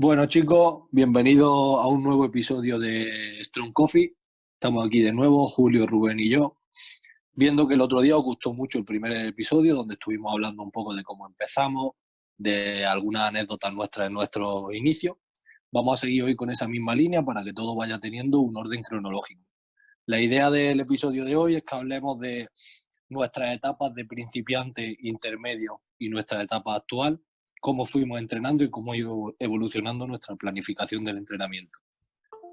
Bueno, chicos, bienvenidos a un nuevo episodio de Strong Coffee. Estamos aquí de nuevo, Julio, Rubén y yo, viendo que el otro día os gustó mucho el primer episodio, donde estuvimos hablando un poco de cómo empezamos, de algunas anécdotas nuestras en nuestro inicio. Vamos a seguir hoy con esa misma línea para que todo vaya teniendo un orden cronológico. La idea del episodio de hoy es que hablemos de nuestras etapas de principiante, intermedio y nuestra etapa actual, cómo fuimos entrenando y cómo ha ido evolucionando nuestra planificación del entrenamiento.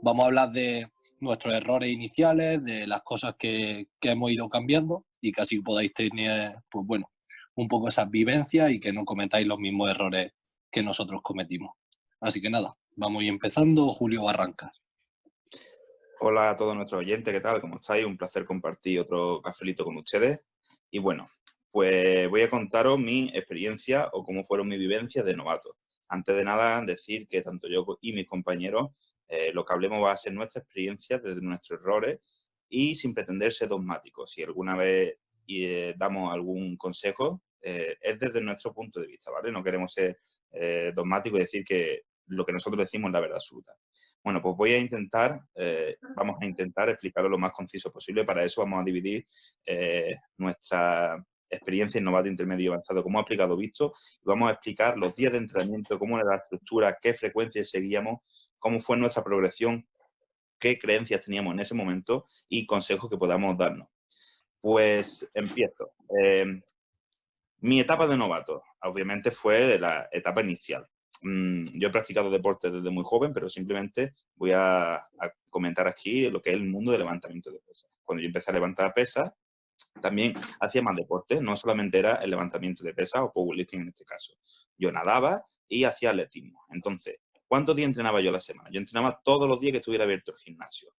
Vamos a hablar de nuestros errores iniciales, de las cosas que hemos ido cambiando y que así podáis tener, pues bueno, un poco esas vivencias y que no cometáis los mismos errores que nosotros cometimos. Así que nada, vamos a ir empezando. Julio Barrancas. Hola a todos nuestros oyentes, ¿qué tal? ¿Cómo estáis? Un placer compartir otro cafelito con ustedes. Y bueno, pues voy a contaros mi experiencia o cómo fueron mis vivencias de novato. Antes de nada, decir que tanto yo y mis compañeros, lo que hablemos va a ser nuestra experiencia desde nuestros errores y sin pretender ser dogmáticos. Si alguna vez damos algún consejo, es desde nuestro punto de vista, ¿vale? No queremos ser dogmáticos y decir que lo que nosotros decimos es la verdad absoluta. Bueno, pues vamos a intentar explicarlo lo más conciso posible. Para eso vamos a dividir nuestra experiencia en novato, intermedio y avanzado, cómo ha aplicado visto, y vamos a explicar los días de entrenamiento, cómo era la estructura, qué frecuencias seguíamos, cómo fue nuestra progresión, qué creencias teníamos en ese momento y consejos que podamos darnos. Pues empiezo. Mi etapa de novato, obviamente, fue la etapa inicial. Yo he practicado deporte desde muy joven, pero simplemente voy a comentar aquí lo que es el mundo del levantamiento de pesas. Cuando yo empecé a levantar pesas, también hacía más deporte, no solamente era el levantamiento de pesas o powerlifting en este caso. Yo nadaba y hacía atletismo. Entonces, ¿cuántos días entrenaba yo a la semana? Yo entrenaba todos los días que estuviera abierto el gimnasio,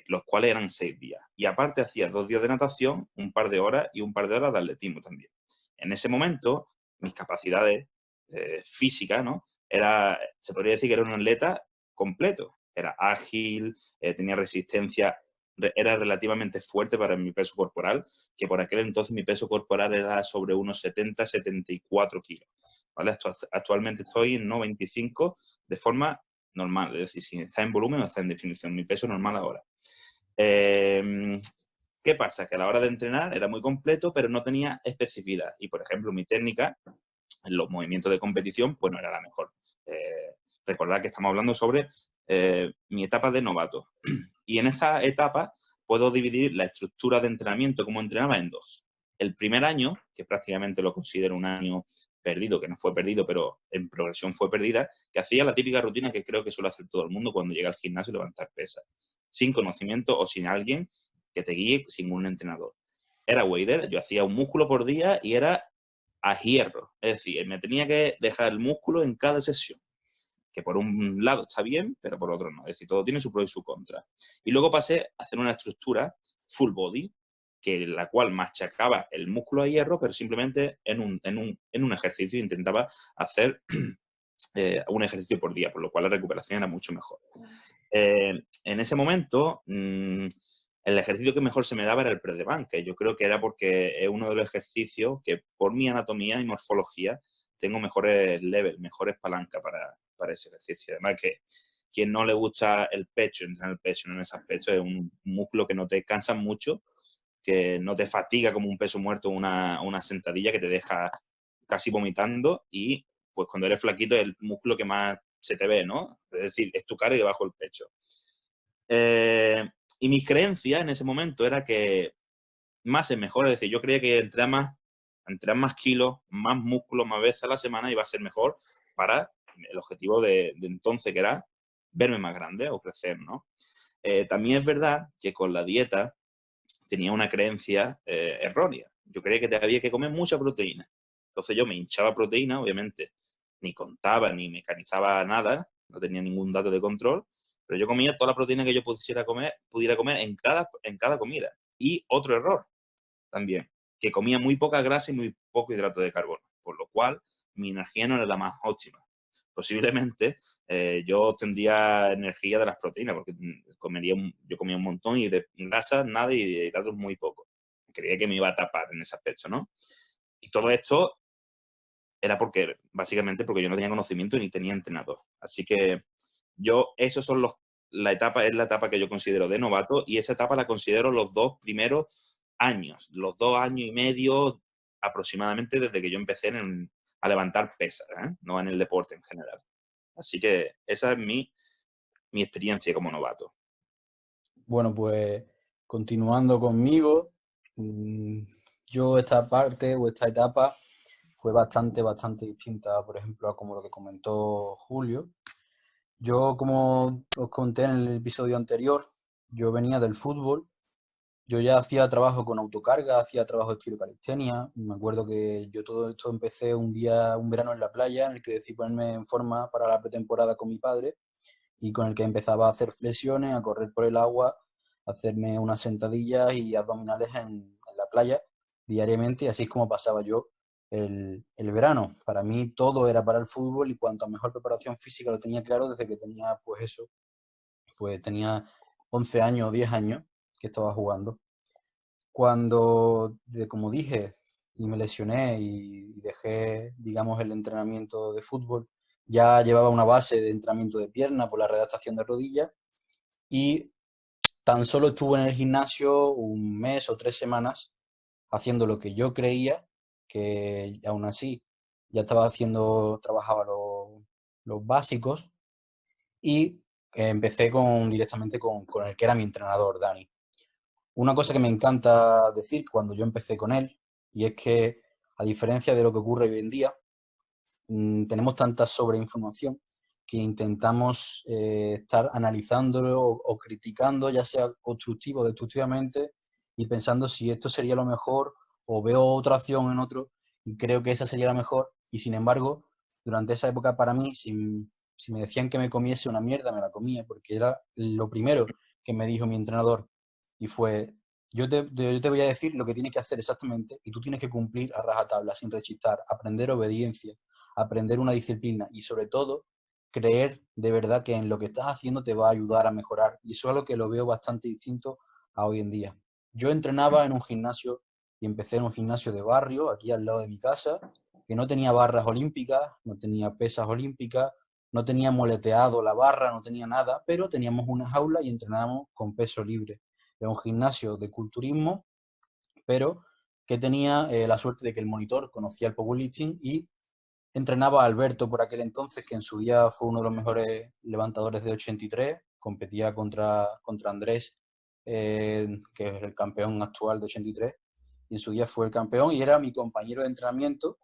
los cuales eran 6 días. Y aparte hacía 2 días de natación, un par de horas y un par de horas de atletismo también. En ese momento, mis capacidades físicas, ¿no? Se podría decir que era un atleta completo. Era ágil, tenía resistencia, era relativamente fuerte para mi peso corporal, que por aquel entonces mi peso corporal era sobre unos 70, 74 kilos. ¿Vale? Actualmente estoy en 95 de forma normal, es decir, si está en volumen o está en definición, mi peso normal ahora. ¿Qué pasa? Que a la hora de entrenar era muy completo, pero no tenía especificidad. Y, por ejemplo, mi técnica en los movimientos de competición, pues no era la mejor. Recordad que estamos hablando sobre mi etapa de novato. Y en esta etapa puedo dividir la estructura de entrenamiento, como entrenaba, en dos. El primer año, que prácticamente lo considero un año perdido, que no fue perdido, pero en progresión fue perdida, que hacía la típica rutina que creo que suele hacer todo el mundo cuando llega al gimnasio y levantar pesas, sin conocimiento o sin alguien que te guíe, sin un entrenador. Era wader, yo hacía un músculo por día y era a hierro, es decir, me tenía que dejar el músculo en cada sesión, que por un lado está bien, pero por otro no, es decir, todo tiene su pro y su contra. Y luego pasé a hacer una estructura full body, que la cual machacaba el músculo a hierro, pero simplemente en un ejercicio intentaba hacer un ejercicio por día, por lo cual la recuperación era mucho mejor. En ese momento, el ejercicio que mejor se me daba era el press de banca. Yo creo que era porque es uno de los ejercicios que por mi anatomía y morfología tengo mejores levels, mejores palancas para ese ejercicio. Además que quien no le gusta el pecho, entrenar el pecho en ese aspecto, es un músculo que no te cansa mucho, que no te fatiga como un peso muerto, una sentadilla que te deja casi vomitando y pues cuando eres flaquito es el músculo que más se te ve, ¿no? Es decir, es tu cara y debajo el pecho. Y mis creencias en ese momento era que más es mejor, es decir, yo creía que entrenar más kilos, más músculos, más veces a la semana iba a ser mejor para el objetivo de entonces, que era verme más grande o crecer, ¿no? También es verdad que con la dieta tenía una creencia errónea. Yo creía que había que comer mucha proteína. Entonces yo me hinchaba proteína, obviamente, ni contaba, ni mecanizaba nada, no tenía ningún dato de control, pero yo comía toda la proteína que yo pudiera comer en cada comida. Y otro error también, que comía muy poca grasa y muy poco hidrato de carbono, por lo cual mi energía no era la más óptima. Posiblemente yo tendría energía de las proteínas, porque yo comía un montón y de grasa nada y de hidratos muy poco. Creía que me iba a tapar en ese aspecto, ¿no? Y todo esto era básicamente porque yo no tenía conocimiento ni tenía entrenador. Así que esos son es la etapa que yo considero de novato, y esa etapa la considero los 2 primeros años, los 2 años y medio aproximadamente desde que yo empecé a levantar pesas, no en el deporte en general. Así que esa es mi experiencia como novato. Bueno, pues continuando conmigo, yo esta parte o esta etapa fue bastante distinta, por ejemplo, a como lo que comentó Julio. Yo, como os conté en el episodio anterior, yo venía del fútbol. Yo ya hacía trabajo con autocarga, hacía trabajo de estilo calistenia. Me acuerdo que yo todo esto empecé un verano en la playa, en el que decidí ponerme en forma para la pretemporada con mi padre, y con el que empezaba a hacer flexiones, a correr por el agua, a hacerme unas sentadillas y abdominales en la playa diariamente, y así es como pasaba yo el verano. Para mí todo era para el fútbol, y cuanto mejor preparación física lo tenía claro desde que tenía, pues tenía 11 años o 10 años que estaba jugando. Cuando, como dije, y me lesioné y dejé, digamos, el entrenamiento de fútbol, ya llevaba una base de entrenamiento de pierna por la readaptación de rodilla, y tan solo estuve en el gimnasio un mes o 3 semanas haciendo lo que yo creía que aún así ya estaba haciendo, trabajaba los básicos, y empecé directamente con el que era mi entrenador, Dani. Una cosa que me encanta decir cuando yo empecé con él, y es que, a diferencia de lo que ocurre hoy en día, tenemos tanta sobreinformación que intentamos estar analizándolo o criticando, ya sea constructivo o destructivamente, y pensando si esto sería lo mejor, o veo otra opción en otro y creo que esa sería la mejor. Y sin embargo, durante esa época, para mí, si me decían que me comiese una mierda, me la comía, porque era lo primero que me dijo mi entrenador, y fue: yo te voy a decir lo que tienes que hacer exactamente, y tú tienes que cumplir a rajatabla, sin rechistar, aprender obediencia, aprender una disciplina, y sobre todo creer de verdad que en lo que estás haciendo te va a ayudar a mejorar. Y eso es algo que lo veo bastante distinto a hoy en día. Yo entrenaba en un gimnasio, y empecé en un gimnasio de barrio, aquí al lado de mi casa, que no tenía barras olímpicas, no tenía pesas olímpicas, no tenía moleteado la barra, no tenía nada, pero teníamos una jaula y entrenábamos con peso libre. Era un gimnasio de culturismo, pero que tenía la suerte de que el monitor conocía el powerlifting, y entrenaba a Alberto por aquel entonces, que en su día fue uno de los mejores levantadores de 83, competía contra Andrés, que es el campeón actual de 83, y en su día fue el campeón y era mi compañero de entrenamiento,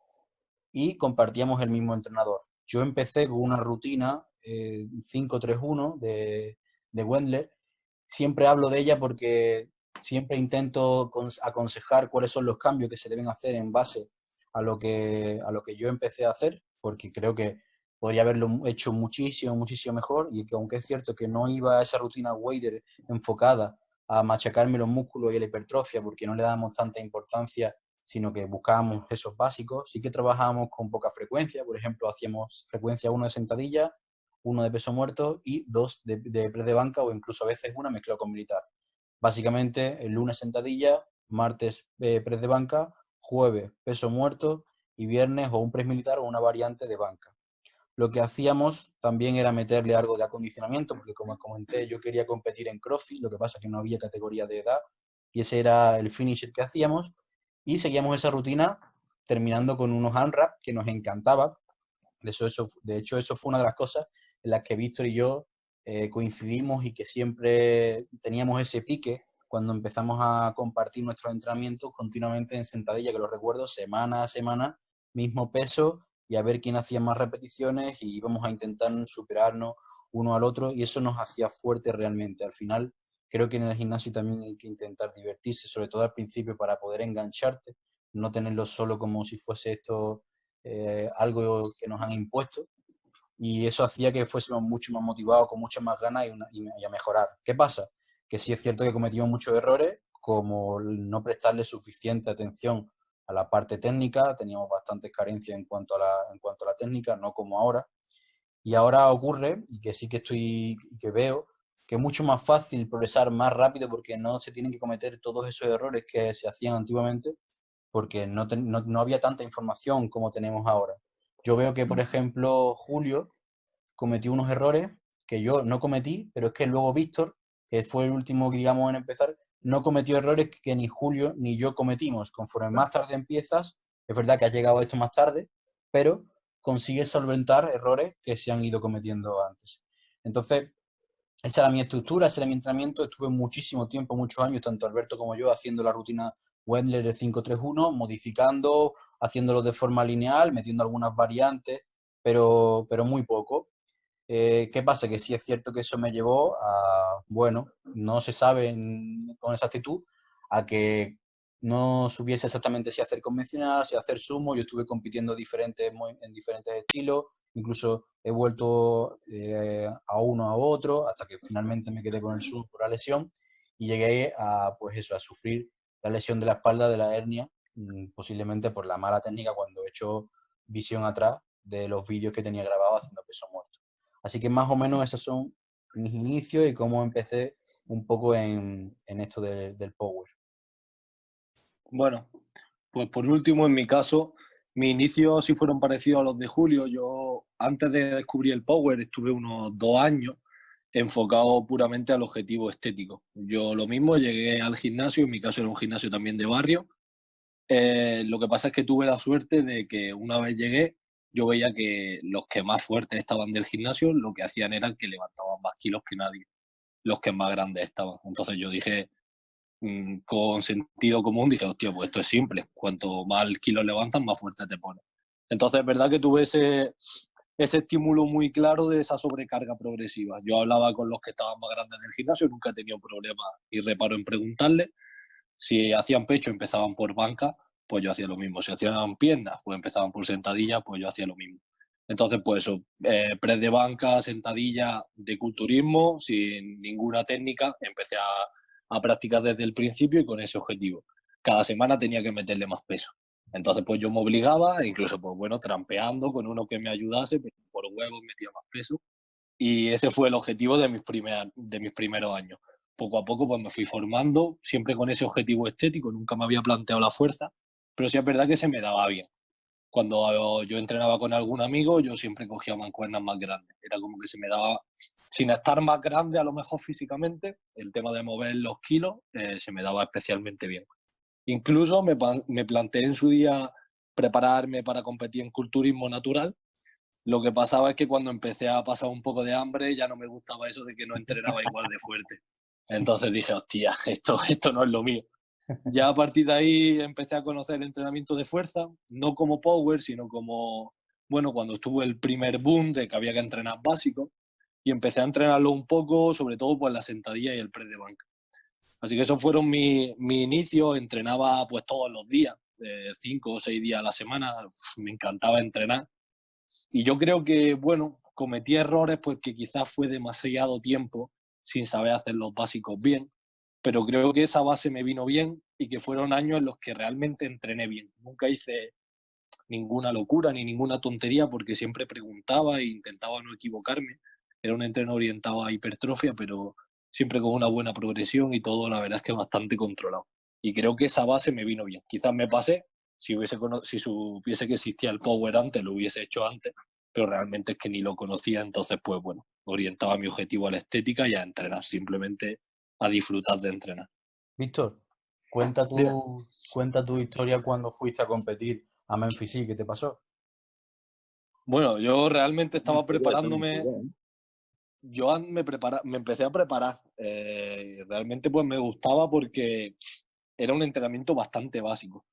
y compartíamos el mismo entrenador. Yo empecé con una rutina 5-3-1 de Wendler. Siempre hablo de ella porque siempre intento aconsejar cuáles son los cambios que se deben hacer en base a lo que yo empecé a hacer, porque creo que podría haberlo hecho muchísimo mejor, y que, aunque es cierto que no iba a esa rutina Wader enfocada a machacarme los músculos y la hipertrofia, porque no le damos tanta importancia, sino que buscábamos esos básicos, sí que trabajábamos con poca frecuencia. Por ejemplo, hacíamos frecuencia 1 de sentadilla, 1 de peso muerto y 2 de press de banca, o incluso a veces una mezclado con militar. Básicamente, el lunes sentadilla, martes press de banca, jueves peso muerto, y viernes o un press militar o una variante de banca. Lo que hacíamos también era meterle algo de acondicionamiento, porque, como comenté, yo quería competir en CrossFit, lo que pasa es que no había categoría de edad, y ese era el finisher que hacíamos, y seguíamos esa rutina terminando con unos AMRAP que nos encantaba. De hecho, eso fue una de las cosas en las que Víctor y yo coincidimos, y que siempre teníamos ese pique cuando empezamos a compartir nuestros entrenamientos continuamente en sentadilla, que lo recuerdo semana a semana, mismo peso, y a ver quién hacía más repeticiones, y íbamos a intentar superarnos uno al otro, y eso nos hacía fuerte realmente. Al final, creo que en el gimnasio también hay que intentar divertirse, sobre todo al principio, para poder engancharte, no tenerlo solo como si fuese esto algo que nos han impuesto, y eso hacía que fuésemos mucho más motivados, con muchas más ganas, y a mejorar. ¿Qué pasa? Que sí es cierto que cometimos muchos errores, como no prestarle suficiente atención a la parte técnica. Teníamos bastantes carencias en cuanto a la técnica, no como ahora. Y ahora ocurre, y que sí que que veo, que es mucho más fácil progresar más rápido, porque no se tienen que cometer todos esos errores que se hacían antiguamente, porque no había tanta información como tenemos ahora. yo veo que, por ejemplo, Julio cometió unos errores que yo no cometí, pero es que luego Víctor, que fue el último, digamos, en empezar, no cometió errores que ni Julio ni yo cometimos. Conforme más tarde empiezas, es verdad que has llegado a esto más tarde, pero consigues solventar errores que se han ido cometiendo antes. Entonces, esa era mi estructura, ese era mi entrenamiento. Estuve muchísimo tiempo, muchos años, tanto Alberto como yo, haciendo la rutina Wendler de 5-3-1, modificando, haciéndolo de forma lineal, metiendo algunas variantes, pero muy poco. ¿Qué pasa? Que sí es cierto que eso me llevó a, bueno, no se sabe con exactitud, a que no supiese exactamente si hacer convencional, si hacer sumo. Yo estuve compitiendo en diferentes estilos, incluso he vuelto a uno a otro, hasta que finalmente me quedé con el sumo por la lesión y llegué a, pues eso, a sufrir la lesión de la espalda, de la hernia, posiblemente por la mala técnica cuando he hecho visión atrás de los vídeos que tenía grabados haciendo peso muerto. Así que más o menos esos son mis inicios y cómo empecé un poco en esto del power. Bueno, pues por último, en mi caso, mis inicios sí fueron parecidos a los de Julio. Yo, antes de descubrir el power, estuve unos 2 años enfocado puramente al objetivo estético. Yo lo mismo, llegué al gimnasio, en mi caso era un gimnasio también de barrio. Lo que pasa es que tuve la suerte de que una vez llegué, yo veía que los que más fuertes estaban del gimnasio, lo que hacían era que levantaban más kilos que nadie, los que más grandes estaban. Entonces yo dije, con sentido común, dije, hostia, pues esto es simple. Cuanto más kilos levantas, más fuerte te pones. Entonces es verdad que tuve ese estímulo muy claro de esa sobrecarga progresiva. Yo hablaba con los que estaban más grandes del gimnasio, nunca he tenido problema y reparo en preguntarle. Si hacían pecho, empezaban por banca, pues yo hacía lo mismo. Si hacían piernas, pues empezaban por sentadilla, pues yo hacía lo mismo. Entonces, pues eso, press de banca, sentadilla de culturismo, sin ninguna técnica, empecé a practicar desde el principio y con ese objetivo. Cada semana tenía que meterle más peso. Entonces, pues yo me obligaba, incluso, pues bueno, trampeando con uno que me ayudase, pero por huevos metía más peso. Y ese fue el objetivo de mis primeros años. Poco a poco pues me fui formando, siempre con ese objetivo estético, nunca me había planteado la fuerza, pero sí es verdad que se me daba bien. Cuando yo entrenaba con algún amigo, yo siempre cogía mancuernas más grandes. Era como que se me daba, sin estar más grande a lo mejor físicamente, el tema de mover los kilos se me daba especialmente bien. Incluso me planteé en su día prepararme para competir en culturismo natural. Lo que pasaba es que cuando empecé a pasar un poco de hambre ya no me gustaba eso de que no entrenaba igual de fuerte. Entonces dije, hostia, esto no es lo mío. Ya a partir de ahí empecé a conocer el entrenamiento de fuerza, no como power, sino como, bueno, cuando estuvo el primer boom de que había que entrenar básico, y empecé a entrenarlo un poco, sobre todo pues la sentadilla y el press de banca. Así que esos fueron mi inicio, entrenaba pues todos los días, 5 o 6 días a la semana, me encantaba entrenar. Y yo creo que, bueno, cometí errores porque quizás fue demasiado tiempo sin saber hacer los básicos bien, pero creo que esa base me vino bien y que fueron años en los que realmente entrené bien. Nunca hice ninguna locura ni ninguna tontería porque siempre preguntaba e intentaba no equivocarme. Era un entreno orientado a hipertrofia, pero siempre con una buena progresión y todo, la verdad es que bastante controlado. Y creo que esa base me vino bien. Quizás me pasé, si supiese que existía el Power antes, lo hubiese hecho antes, pero realmente es que ni lo conocía, entonces pues bueno, orientaba mi objetivo a la estética y a entrenar, simplemente a disfrutar de entrenar. Víctor, cuenta tu historia cuando fuiste a competir a Memphis, ¿qué te pasó? Bueno, yo realmente Una estaba historia, esa es una preparándome. historia, ¿eh? Yo me empecé a preparar. Realmente pues me gustaba porque era un entrenamiento bastante básico.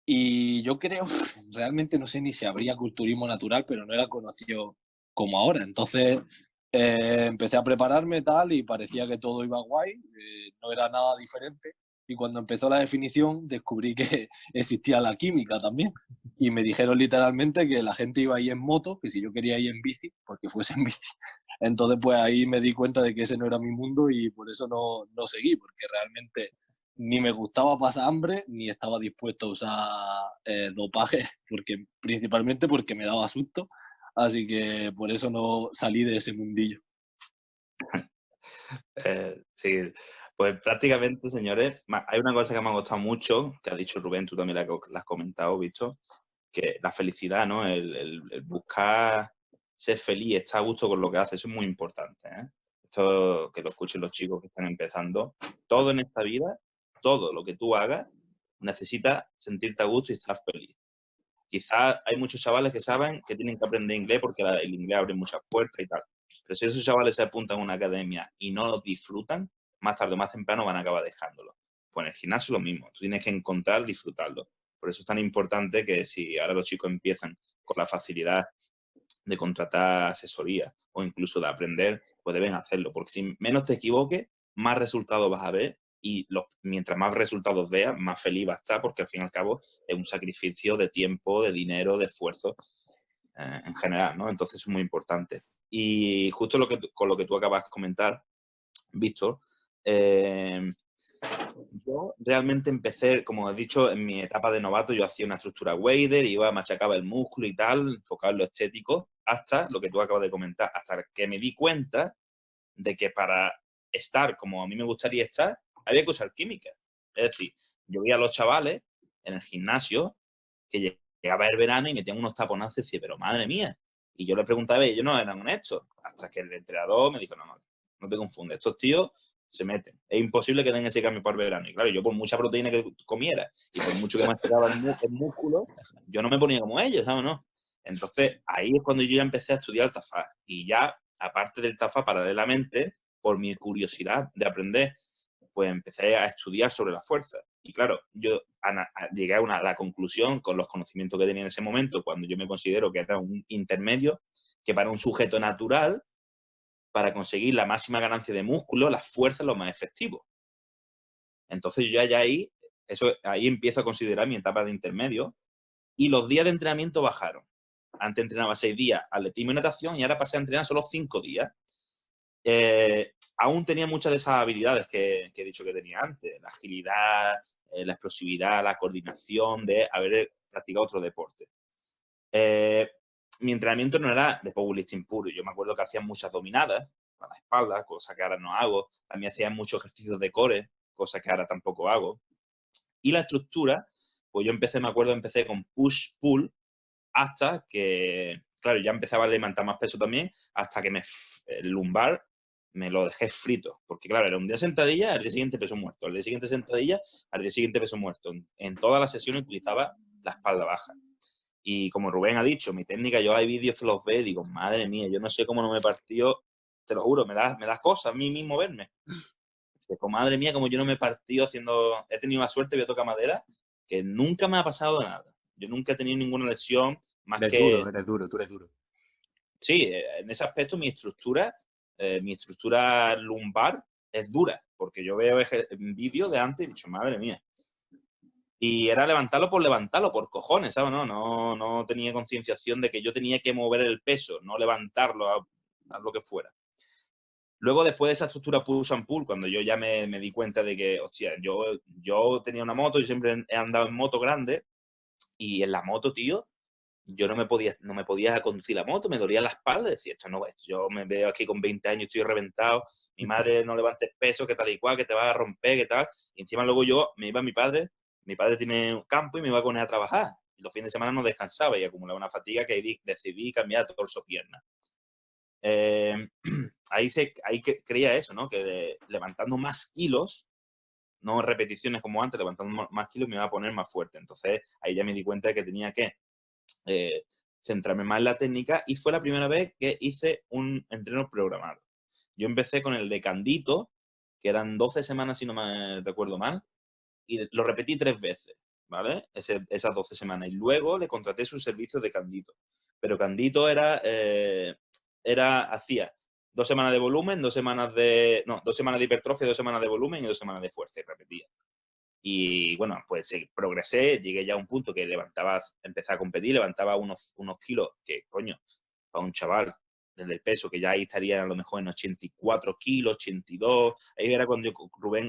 Y yo creo, realmente no sé ni si habría culturismo natural, pero no era conocido como ahora. Entonces empecé a prepararme tal y parecía que todo iba guay, no era nada diferente. Y cuando empezó la definición descubrí que existía la química también. Y me dijeron literalmente que la gente iba ahí en moto, que si yo quería ir en bici, pues que fuese en bici. Entonces pues ahí me di cuenta de que ese no era mi mundo y por eso no seguí, porque realmente ni me gustaba pasar hambre, ni estaba dispuesto a usar dopaje, principalmente porque me daba susto. Así que por eso no salí de ese mundillo. Sí, pues prácticamente, señores, hay una cosa que me ha gustado mucho, que ha dicho Rubén, tú también la has comentado, visto, que la felicidad, ¿no? El buscar ser feliz, estar a gusto con lo que haces, eso es muy importante, ¿eh? Esto que lo escuchen los chicos que están empezando. Todo en esta vida, todo lo que tú hagas, necesitas sentirte a gusto y estar feliz. Quizás hay muchos chavales que saben que tienen que aprender inglés porque el inglés abre muchas puertas y tal. Pero si esos chavales se apuntan a una academia y no lo disfrutan, más tarde o más temprano van a acabar dejándolo. Pues en el gimnasio lo mismo. Tú tienes que encontrar, disfrutarlo. Por eso es tan importante que si ahora los chicos empiezan con la facilidad de contratar asesoría o incluso de aprender, pues deben hacerlo. Porque si menos te equivoques, más resultados vas a ver y mientras más resultados veas, más feliz vas a estar porque al fin y al cabo es un sacrificio de tiempo, de dinero, de esfuerzo en general, ¿no? Entonces es muy importante. Y justo con lo que tú acabas de comentar, Víctor, yo realmente empecé, como he dicho, en mi etapa de novato yo hacía una estructura Wader, iba, machacaba el músculo y tal, enfocado en lo estético, hasta lo que tú acabas de comentar, hasta que me di cuenta de que para estar como a mí me gustaría estar, había que usar química. Es decir, yo veía a los chavales en el gimnasio que llegaba el verano y metían unos taponazos y decía, pero madre mía. Y yo le preguntaba y ellos no eran honestos. Hasta que el entrenador me dijo, no te confundes, estos tíos se meten. Es imposible que den ese cambio para el verano. Y claro, yo por mucha proteína que comiera y por mucho que me esperaba el músculo, yo no me ponía como ellos, ¿sabes? No. Entonces, ahí es cuando yo ya empecé a estudiar el TAFA. Y ya, aparte del TAFA, paralelamente, por mi curiosidad de aprender, pues empecé a estudiar sobre la fuerza. Y claro, yo llegué a la conclusión, con los conocimientos que tenía en ese momento, cuando yo me considero que era un intermedio, que para un sujeto natural, para conseguir la máxima ganancia de músculo, la fuerza es lo más efectivo. Entonces yo ya ahí empiezo a considerar mi etapa de intermedio y los días de entrenamiento bajaron. Antes entrenaba 6 días atletismo y natación y ahora pasé a entrenar solo 5 días. Aún tenía muchas de esas habilidades que he dicho que tenía antes, la agilidad, la explosividad, la coordinación de haber practicado otro deporte. Mi entrenamiento no era de powerlifting puro, yo me acuerdo que hacía muchas dominadas para la espalda, cosa que ahora no hago, también hacía muchos ejercicios de core, cosa que ahora tampoco hago. Y la estructura, pues yo empecé con push-pull hasta que, claro, ya empezaba a levantar más peso también, hasta que el lumbar me lo dejé frito, porque claro, era un día sentadilla, al día siguiente peso muerto, al día siguiente sentadilla, al día siguiente peso muerto. En todas las sesiones utilizaba la espalda baja. Y como Rubén ha dicho, mi técnica, yo hay vídeos que los ve y digo, madre mía, yo no sé cómo no me partió, te lo juro, me da cosas a mí mismo verme. Digo, madre mía, como yo no me partió he tenido la suerte, voy a tocar madera, que nunca me ha pasado nada. Yo nunca he tenido ninguna lesión, más Eres que... duro, eres duro, tú eres duro. Sí, en ese aspecto mi estructura lumbar es dura, porque yo veo vídeos de antes y he dicho, madre mía. Y era levantarlo, por cojones, ¿sabes? No tenía concienciación de que yo tenía que mover el peso, no levantarlo a lo que fuera. Luego, después de esa estructura push and pull, cuando yo ya me di cuenta de que, hostia, yo tenía una moto, yo siempre he andado en moto grande, y en la moto, tío, yo no me podía conducir la moto, me dolía la espalda, decía, yo me veo aquí con 20 años, estoy reventado, mi madre no levantes peso, que tal y cual, que te vas a romper, que tal, y encima luego yo me iba a mi padre tiene un campo y me iba a poner a trabajar, y los fines de semana no descansaba y acumulaba una fatiga que decidí cambiar torso-pierna. Ahí creía eso, ¿no? Que levantando más kilos, no repeticiones como antes, levantando más kilos me iba a poner más fuerte. Entonces ahí ya me di cuenta de que tenía que centrarme más en la técnica y fue la primera vez que hice un entreno programado. Yo empecé con el de Candito, que eran 12 semanas si no me recuerdo mal, y lo repetí 3 veces, ¿vale? Esas 12 semanas. Y luego le contraté sus servicios de Candito. Pero Candito hacía 2 semanas de volumen, 2 semanas de hipertrofia, 2 semanas de volumen y 2 semanas de fuerza, y repetía. Y bueno, pues progresé, llegué ya a un punto que empecé a competir, levantaba unos kilos que, coño, para un chaval desde el peso, que ya ahí estaría a lo mejor en 84 kilos, 82, ahí era cuando yo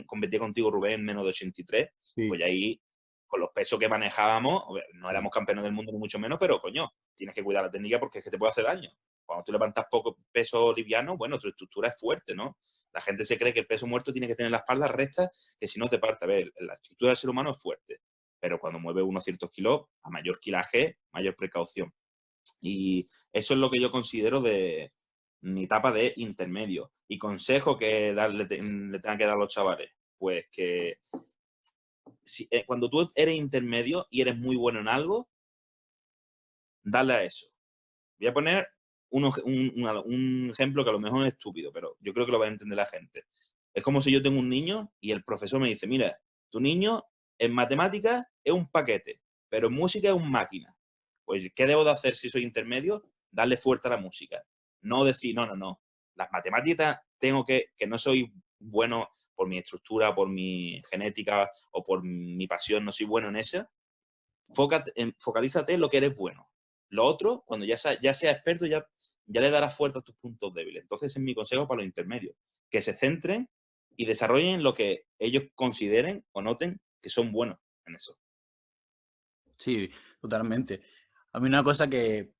competía contigo, Rubén, menos de 83, Sí. pues ahí, con los pesos que manejábamos, no éramos campeones del mundo ni mucho menos, pero coño, tienes que cuidar la técnica porque es que te puede hacer daño. Cuando tú levantas poco peso liviano, bueno, tu estructura es fuerte, ¿no? La gente se cree que el peso muerto tiene que tener la espalda recta, que si no te parte. A ver, la estructura del ser humano es fuerte. pero cuando mueve unos ciertos kilos, a mayor kilaje, mayor precaución. Y eso es lo que yo considero de mi etapa de intermedio. Y consejo que le tengan que dar a los chavales, pues que cuando tú eres intermedio y eres muy bueno en algo, dale a eso. Voy a poner un ejemplo que a lo mejor es estúpido, pero yo creo que lo va a entender la gente. Es como si yo tengo un niño y el profesor me dice, mira, tu niño en matemáticas es un paquete, pero en música es un máquina. Pues, ¿qué debo de hacer si soy intermedio? Darle fuerte a la música. No decir, no. Las matemáticas tengo que no soy bueno por mi estructura, por mi genética o por mi pasión, no soy bueno en esa. Focalízate en lo que eres bueno. Lo otro, cuando ya sea experto, ya le darás fuerza a tus puntos débiles. Entonces, es mi consejo para los intermedios. Que se centren y desarrollen lo que ellos consideren o noten que son buenos en eso. Sí, totalmente. A mí una cosa que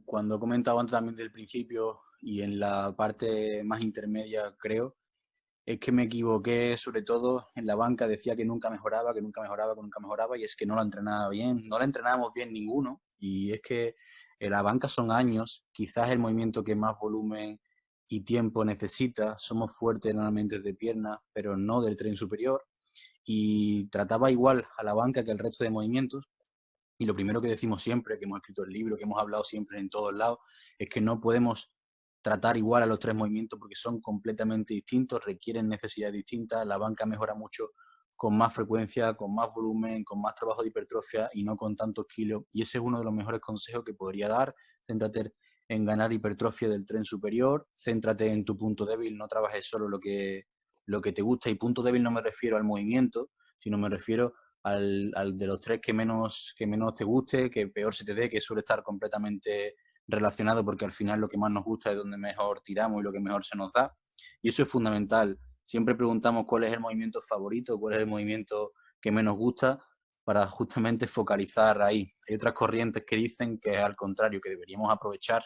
cuando he comentado antes también del principio y en la parte más intermedia, creo, es que me equivoqué, sobre todo en la banca, decía que nunca mejoraba, y es que no la entrenaba bien, no la entrenábamos bien ninguno, y es que en la banca son años, quizás el movimiento que más volumen y tiempo necesita, somos fuertes normalmente de pierna, pero no del tren superior, y trataba igual a la banca que el resto de movimientos, y lo primero que decimos siempre, que hemos escrito el libro, que hemos hablado siempre en todos lados, es que no podemos tratar igual a los tres movimientos porque son completamente distintos, requieren necesidades distintas, la banca mejora mucho con más frecuencia, con más volumen, con más trabajo de hipertrofia y no con tantos kilos. Y ese es uno de los mejores consejos que podría dar. Céntrate en ganar hipertrofia del tren superior, céntrate en tu punto débil, no trabajes solo lo que te gusta. Y punto débil no me refiero al movimiento, sino me refiero al de los tres que menos te guste, que peor se te dé, que suele estar completamente relacionado porque al final lo que más nos gusta es donde mejor tiramos y lo que mejor se nos da. Y eso es fundamental. Siempre preguntamos cuál es el movimiento favorito, cuál es el movimiento que menos gusta para justamente focalizar ahí. Hay otras corrientes que dicen que al contrario, que deberíamos aprovechar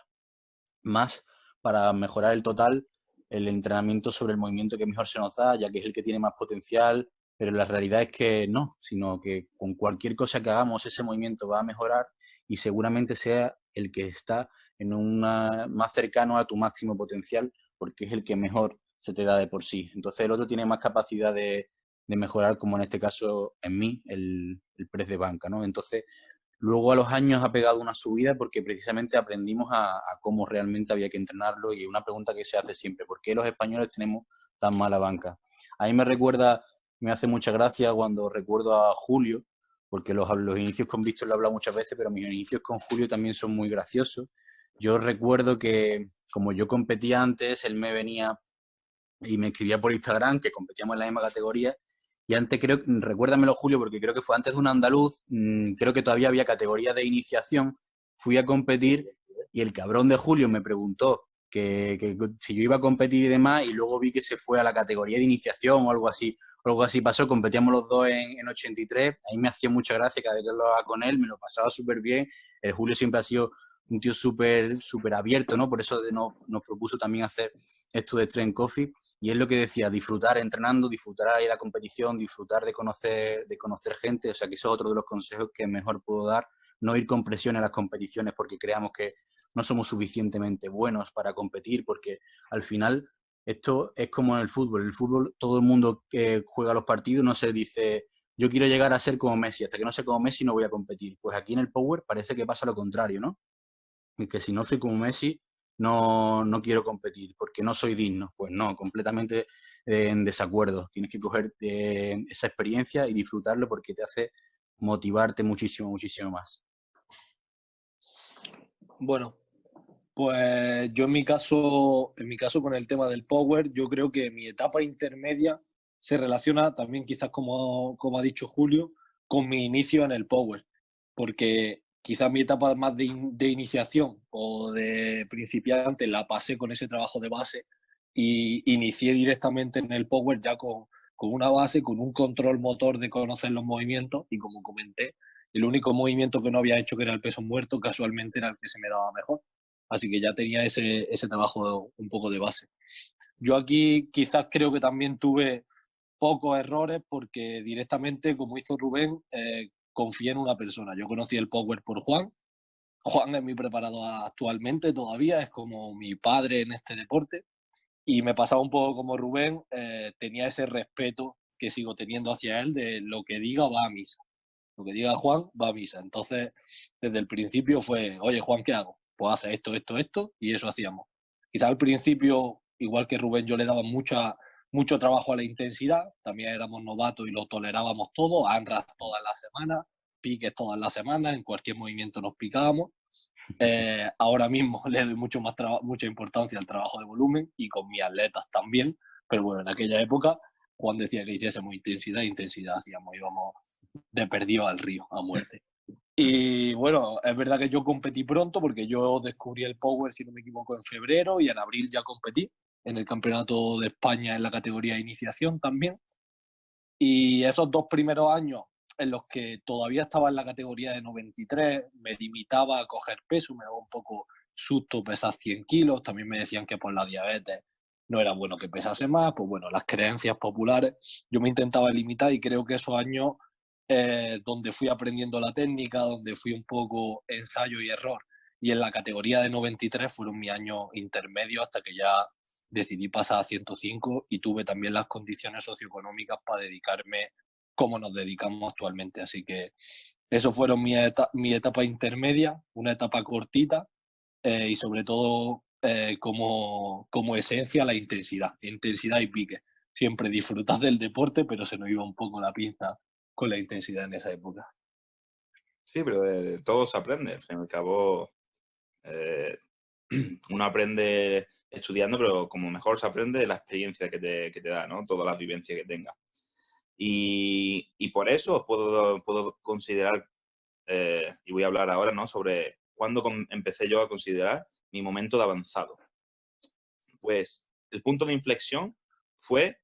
más para mejorar el total el entrenamiento sobre el movimiento que mejor se nos da, ya que es el que tiene más potencial, pero la realidad es que no, sino que con cualquier cosa que hagamos ese movimiento va a mejorar y seguramente sea el que está en una más cercano a tu máximo potencial porque es el que mejor se te da de por sí. Entonces el otro tiene más capacidad de mejorar, como en este caso en mí, el press de banca, ¿no? Entonces luego a los años ha pegado una subida porque precisamente aprendimos a cómo realmente había que entrenarlo y una pregunta que se hace siempre, ¿por qué los españoles tenemos tan mala banca? A mí me hace mucha gracia cuando recuerdo a Julio, porque los inicios con Víctor lo he hablado muchas veces, pero mis inicios con Julio también son muy graciosos. Yo recuerdo que como yo competía antes, él me venía y me escribía por Instagram, que competíamos en la misma categoría, y antes creo, recuérdamelo Julio, porque creo que fue antes de un andaluz, creo que todavía había categoría de iniciación, fui a competir y el cabrón de Julio me preguntó que si yo iba a competir y demás, y luego vi que se fue a la categoría de iniciación o algo así pasó, competíamos los dos en 83, ahí me hacía mucha gracia cada vez que hablaba con él, me lo pasaba súper bien, el Julio siempre ha sido un tío súper abierto, ¿no? Por eso nos propuso también hacer esto de Strength Coffee, y es lo que decía, disfrutar entrenando, disfrutar ahí la competición, disfrutar de conocer gente, o sea que eso es otro de los consejos que mejor puedo dar, no ir con presión a las competiciones porque creamos que no somos suficientemente buenos para competir, porque al final esto es como en el fútbol todo el mundo que juega los partidos no se dice yo quiero llegar a ser como Messi, hasta que no sea como Messi no voy a competir, pues aquí en el Power parece que pasa lo contrario, ¿no? Y que si no soy como Messi, no quiero competir porque no soy digno. Pues no, completamente en desacuerdo. Tienes que coger esa experiencia y disfrutarlo porque te hace motivarte muchísimo, muchísimo más. Bueno, pues yo en mi caso con el tema del Power, yo creo que mi etapa intermedia se relaciona también quizás como ha dicho Julio, con mi inicio en el Power, porque quizás mi etapa más de iniciación o de principiante la pasé con ese trabajo de base y inicié directamente en el Power ya con una base, con un control motor de conocer los movimientos y como comenté, el único movimiento que no había hecho, que era el peso muerto, casualmente era el que se me daba mejor. Así que ya tenía ese trabajo un poco de base. Yo aquí quizás creo que también tuve pocos errores porque directamente, como hizo Rubén, confié en una persona. Yo conocí el Power por Juan. Juan es mi preparador actualmente todavía, es como mi padre en este deporte. Y me pasaba un poco como Rubén, tenía ese respeto que sigo teniendo hacia él de lo que diga va a misa. Lo que diga Juan va a misa. Entonces, desde el principio fue, oye Juan, ¿qué hago? Pues hace esto, esto, esto, y eso hacíamos. Quizá al principio, igual que Rubén, yo le daba mucho trabajo a la intensidad, también éramos novatos y lo tolerábamos todo, ANRAS todas las semanas, piques todas las semanas, en cualquier movimiento nos picábamos. Ahora mismo le doy mucha importancia al trabajo de volumen y con mis atletas también, pero bueno, en aquella época Juan decía que hiciésemos intensidad hacíamos, íbamos de perdido al río, a muerte. Y bueno, es verdad que yo competí pronto porque yo descubrí el Power, si no me equivoco, en febrero y en abril ya competí en el Campeonato de España en la categoría de iniciación también. Y esos 2 primeros años en los que todavía estaba en la categoría de 93, me limitaba a coger peso, me daba un poco susto pesar 100 kilos, también me decían que por la diabetes no era bueno que pesase más, pues bueno, las creencias populares, yo me intentaba limitar y creo que esos años donde fui aprendiendo la técnica, donde fui un poco ensayo y error, y en la categoría de 93 fueron mis años intermedios hasta que ya decidí pasar a 105 y tuve también las condiciones socioeconómicas para dedicarme como nos dedicamos actualmente. Así que eso fueron mi etapa intermedia, una etapa cortita y sobre todo como esencia la intensidad y pique. Siempre disfrutar del deporte, pero se nos iba un poco la pinza con la intensidad en esa época. Sí, pero de todo se aprende. Al fin y al cabo, uno aprende estudiando, pero como mejor se aprende la experiencia que te da, ¿no? Todas las vivencias que tenga. Y por eso puedo considerar, y voy a hablar ahora, ¿no? Sobre cuándo empecé yo a considerar mi momento de avanzado. Pues el punto de inflexión fue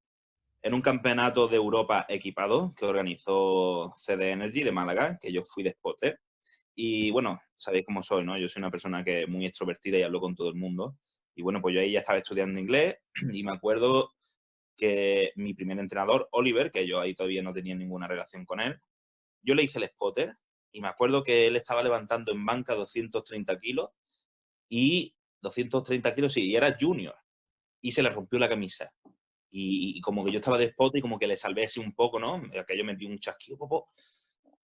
en un campeonato de Europa equipado que organizó CD Energy de Málaga, que yo fui de spotter. Y bueno, sabéis cómo soy, ¿no? Yo soy una persona que es muy extrovertida y hablo con todo el mundo. Y bueno, pues yo ahí ya estaba estudiando inglés y me acuerdo que mi primer entrenador, Oliver, que yo ahí todavía no tenía ninguna relación con él, yo le hice el spotter y me acuerdo que él estaba levantando en banca 230 kilos y 230 kilos, sí, y era junior. Y se le rompió la camisa. Y como que yo estaba de spot y como que le salvé así un poco, ¿no? Aquello metí un chasquido, popo.